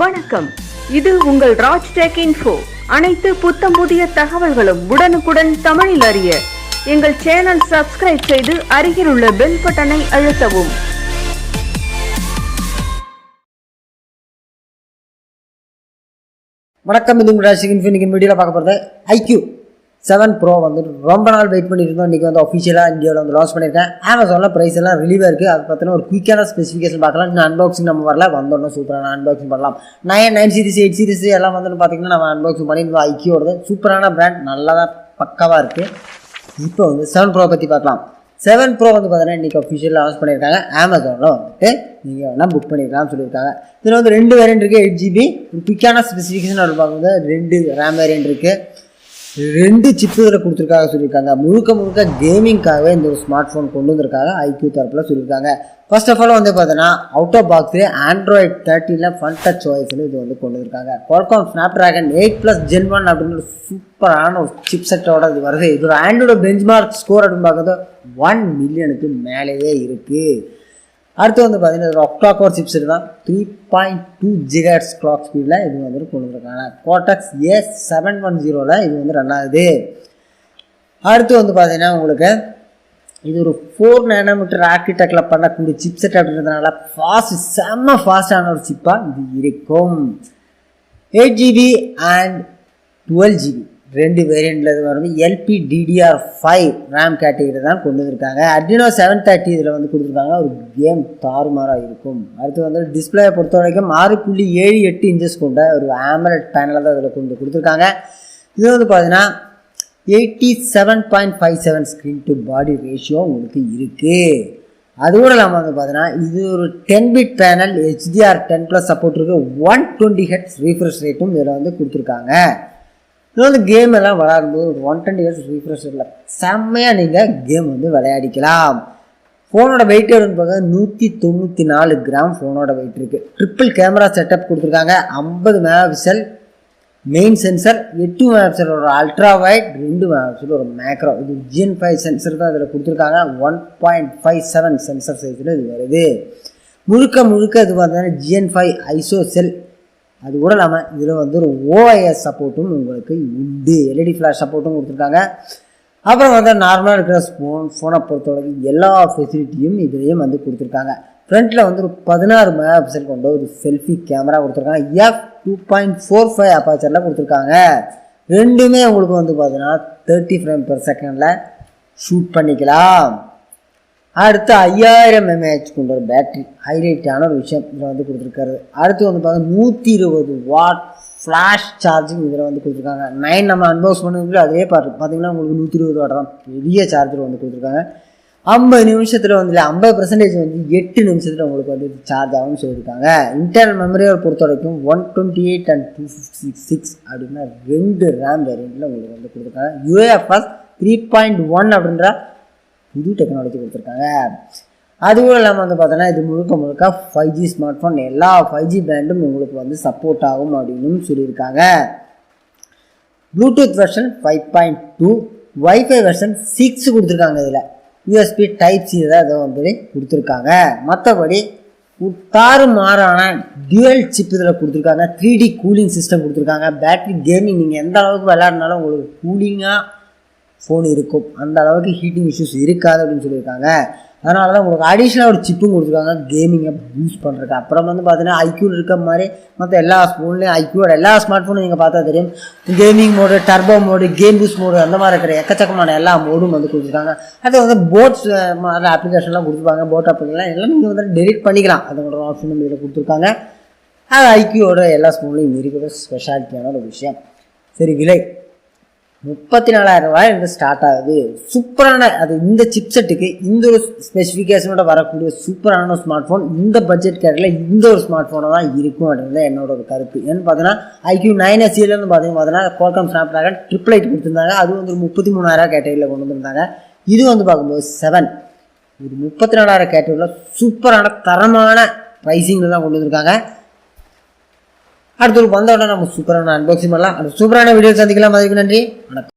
வணக்கம், இது உங்கள் ராஜ் டெக் இன்ஃபோ. அனைத்து புத்தம் புதிய தகவல்களும் உடனுக்குடன் தமிழில் அறிய எங்கள் சேனல் சப்ஸ்கிரைப் செய்து அருகில் உள்ள பெல் பட்டனை அழுத்தவும். வணக்கம், இது உங்கள் ராஜ் டெக் இன்ஃபோ. இன்னைக்கு வீடியோவில் பார்க்க போகிறது iQOO 7 Pro வந்து ரொம்ப நாள் வெயிட் பண்ணியிருந்தோம். இன்றைக்கி வந்து அஃபிஷியலாக இந்தியாவில் வந்து லான்ச் பண்ணியிருக்கேன். அமேசானில் ப்ரைஸ் எல்லாம் ரிலீவாக இருக்குது. அது பார்த்தீங்கன்னா ஒரு குயிக்கான ஸ்பெசிஃபிகேஷன் பார்க்கலாம். இன்னும் அன்பாக்சிங் நம்ம வரல, வந்தோன்னா சூப்பரான அன்பாக்சிங் பண்ணலாம். 9 சீரிஸ் 8 சீரிஸ் எல்லாம் வந்து பார்த்தீங்கன்னா நம்ம அன்பாக்சிங் பண்ணி iQOOட சூப்பரான பிராண்ட், நல்லா தான் பக்காவாக இருக்குது. இப்போ வந்து 7 Pro பற்றி பார்க்கலாம். 7 Pro வந்து பார்த்தீங்கன்னா இன்றைக்கி அஃபிஷியல் லான்ச் பண்ணியிருக்காங்க. அமேசானில் வந்துட்டு நீங்கள் வேணால் புக் பண்ணிக்கலாம்னு சொல்லியிருக்காங்க. இதில் வந்து 2 வேரியன்ட் இருக்குது. 8GB ஒரு குயிக்கான ஸ்பெசிஃபிகேஷன் அப்படி பார்க்கும்போது 2 RAM வேரியன்ட் இருக்குது. 2 சிப்ஸ் இதில் கொடுத்துருக்காங்க சொல்லியிருக்காங்க. முழுக்க கேமிங்காகவே இந்த ஒரு ஸ்மார்ட் ஃபோன் கொண்டு வந்திருக்காங்க iQOO தரப்பில் சொல்லியிருக்காங்க. ஃபர்ஸ்ட் ஆஃப் ஆல் வந்து பார்த்தீங்கன்னா அவுட் ஆஃப் பாக்ஸ்லேயே Android 13 ஃபன் டச் OSன்னு இது வந்து கொண்டு வந்திருக்காங்க. Qualcomm Snapdragon 8+ Gen 1 அப்படின்னு ஒரு சூப்பரான ஒரு சிப் செட்டோட இது வருது. இதோட ஆண்ட்ராய்டு பெஞ்ச்மார்க் ஸ்கோர் அப்படின்னு பார்க்குறது 1 மில்லியனுக்கு மேலேயே இருக்குது. அடுத்து வந்து பார்த்தீங்கன்னா ஒக்டா கோர் சிப்ஸ் தான் 3.2 GHz கிளாக் ஸ்பீடில் இது வந்து கொண்டு வந்திருக்காங்க. கோடெக்ஸ் A710 இது வந்து ரன் ஆகுது. அடுத்து வந்து பார்த்தீங்கன்னா உங்களுக்கு இது ஒரு 4 nanometer ஆர்கிடெக்டில் பண்ணக்கூடிய சிப் செட் அப்படின்றதுனால செம்ம ஃபாஸ்டான ஒரு சிப்பாக இது இருக்கும். 8GB அண்ட் 12GB 2 வேரியண்ட்டில் இது வரும். LPDDR5 RAM கேட்டகரி தான் கொண்டு வந்திருக்காங்க. Adreno 730 இதில் வந்து கொடுத்துருக்காங்க. ஒரு கேம் தாறுமாறாக இருக்கும். அடுத்து வந்து டிஸ்பிளேயை பொறுத்த வரைக்கும் 6.78 இன்ச்சஸ் கொண்ட ஒரு AMOLED பேனலில் தான் இதில் கொண்டு கொடுத்துருக்காங்க. இது வந்து பார்த்தீங்கன்னா 87.57 ஸ்க்ரீன் டு பாடி ரேஷியோ உங்களுக்கு இருக்குது. அது கூட இல்லாமல் வந்து பார்த்தீங்கன்னா இது ஒரு 10-bit பேனல், HDR10+ சப்போர்ட் இருக்குது. 120 Hz ரீஃப்ரெஷ் ரேட்டும் இதில் வந்து கொடுத்துருக்காங்க. இது வந்து கேம் எல்லாம் விளையாடும்போது ஒரு 120 Hz ரீஃப்ரெஷ் ரேட்டில் செம்மையாக நீங்கள் கேம் வந்து விளையாடிக்கலாம். ஃபோனோட வெயிட் எவ்வளோன்னு பார்த்தா 194 கிராம் ஃபோனோட வெயிட் இருக்குது. ட்ரிப்பிள் கேமரா செட்டப் கொடுத்துருக்காங்க. 50 மெகாபிக்சல் மெயின் சென்சர், 8 மெகாபிக்சல் ஒரு அல்ட்ரா வைட், 2 மெகாபிக்சல் ஒரு மேக்ரோ. இது Gen 5 சென்சர் தான் இதில் கொடுத்துருக்காங்க. 1.57 சென்சர் சைஸில் இது வருது. முழுக்க இது பார்த்தீங்கன்னா Gen 5 ஐசோ செல். அது கூட இல்லாமல் இதில் வந்து ஒரு OIS சப்போர்ட்டும் உங்களுக்கு உண்டு. LED ஃப்ளாஷ் சப்போர்ட்டும் கொடுத்துருக்காங்க. அப்புறம் வந்து நார்மலாக இருக்கிற ஃபோனை பொறுத்தவரைக்கும் எல்லா ஃபெசிலிட்டியும் இதுலேயும் வந்து கொடுத்துருக்காங்க. ஃப்ரண்ட்டில் வந்து ஒரு 16 மெகாபிக்சல் கொண்ட ஒரு செல்ஃபி கேமரா கொடுத்துருக்காங்க. f2.45 அப்பாச்சரில் கொடுத்துருக்காங்க. ரெண்டுமே உங்களுக்கு வந்து பார்த்தீங்கன்னா 30 frames/second ஷூட் பண்ணிக்கலாம். அடுத்து 5000 mAh கொண்ட ஒரு பேட்டரி, ஹைலைட்டான ஒரு விஷயம் இதில் வந்து கொடுத்துருக்காரு. அடுத்து வந்து பார்த்தீங்கன்னா 120 வாட் ஃப்ளாஷ் சார்ஜிங் இதில் வந்து கொடுத்துருக்காங்க. 9 நம்ம அன்பாக்ஸ் பண்ணுறது அதே பார்த்தீங்கன்னா உங்களுக்கு 120 வாட் தான் பெரிய சார்ஜர் வந்து கொடுத்துருக்காங்க. 50 நிமிஷத்தில் வந்து 50% வந்து 8 நிமிஷத்தில் உங்களுக்கு வந்து சார்ஜ் ஆகும்னு சொல்லியிருக்காங்க. இன்டர்னல் மெமரியை பொறுத்த வரைக்கும் 128 and 256 அப்படின்னா 2 RAM வேரியண்ட்டில் உங்களுக்கு வந்து கொடுத்துருக்காங்க. UFS 3.1 அப்படின்ற புது டெக்னாலஜி கொடுத்துருக்காங்க. அது கூட இல்லாமல் வந்து பார்த்தோன்னா இது முழுக்க 5G ஸ்மார்ட் ஃபோன், எல்லா 5G பேண்டும் உங்களுக்கு வந்து சப்போர்ட் ஆகும் அப்படின்னு சொல்லியிருக்காங்க. ப்ளூடூத் வெர்ஷன் 5.2, வைஃபை வெர்ஷன் 6 கொடுத்துருக்காங்க. இதில் USB Type-C தான் இதை வந்து கொடுத்துருக்காங்க. மற்றபடி தாறுமாறான டியூவல் சிப் இதில் கொடுத்துருக்காங்க. 3D கூலிங் சிஸ்டம் கொடுத்துருக்காங்க. பேட்டரி கேமிங் நீங்கள் எந்த அளவுக்கு விளையாடினாலும் உங்களுக்கு கூலிங்காக ஃபோன் இருக்கும், அந்த அளவுக்கு ஹீட்டிங் இஷ்யூஸ் இருக்காது அப்படின்னு சொல்லியிருக்காங்க. அதனால தான் உங்களுக்கு அடிஷ்னலாக ஒரு சிப்பும் கொடுத்துருக்காங்க கேமிங்கை பூஸ்ட் பண்ணுறதுக்கு. அப்புறம் வந்து பார்த்தீங்கன்னா iQOO இருக்க மாதிரி மற்ற எல்லா ஃபோன்லேயும் iQOOட எல்லா ஸ்மார்ட் ஃபோனும் நீங்கள் பார்த்தா தெரியும். Gaming mode, turbo mode, game boost mode, அந்த மாதிரி இருக்கிற எக்கச்சக்கமான எல்லா மோடும் வந்து கொடுத்துருக்காங்க. அது வந்து போட்ஸ் மாதிரி அப்ளிகேஷன்லாம் கொடுத்துருப்பாங்க. போட் அப்ளிகேஷன்லாம் எல்லாம் நீங்கள் வந்து டெலிட் பண்ணிக்கலாம். அதோட ஆப்ஷனும் இதில் கொடுத்துருக்காங்க. அது iQOOட எல்லா ஸ்போன்லையும் இருக்கிற ஸ்பெஷாலிட்டியான ஒரு விஷயம். சரி, விலை 34,000 ரூபாய் ஸ்டார்ட் ஆகுது. சூப்பரான அது இந்த சிப் செட்டுக்கு இந்த ஒரு ஸ்பெசிஃபிகேஷனோட வரக்கூடிய சூப்பரான ஸ்மார்ட் ஃபோன் இந்த பட்ஜெட் கேட்டரில் இந்த ஒரு ஸ்மார்ட் ஃபோனை தான் இருக்கும் அப்படின்றது என்னோட ஒரு கருத்து. ஏன்னு பார்த்தீங்கன்னா iQOO 9SEலேருந்து பார்த்தீங்கன்னா Qualcomm Snapdragon 888 கொடுத்துருந்தாங்க. அது வந்து 33,000 கேட்டரியில் கொண்டு வந்திருந்தாங்க. இது வந்து பார்க்கும்போது 7 ஒரு 34,000 கேட்டரியில் சூப்பரான தரமான ப்ரைஸிங்கில் தான் கொண்டு வந்திருக்காங்க. அடுத்த ஒரு வந்தோடனே நம்ம சூப்பரான அன்பாக்சிங் பண்ணலாம். அந்த சூப்பரான வீடியோ சந்திக்கலாம். அதுக்கு நன்றி, வணக்கம்.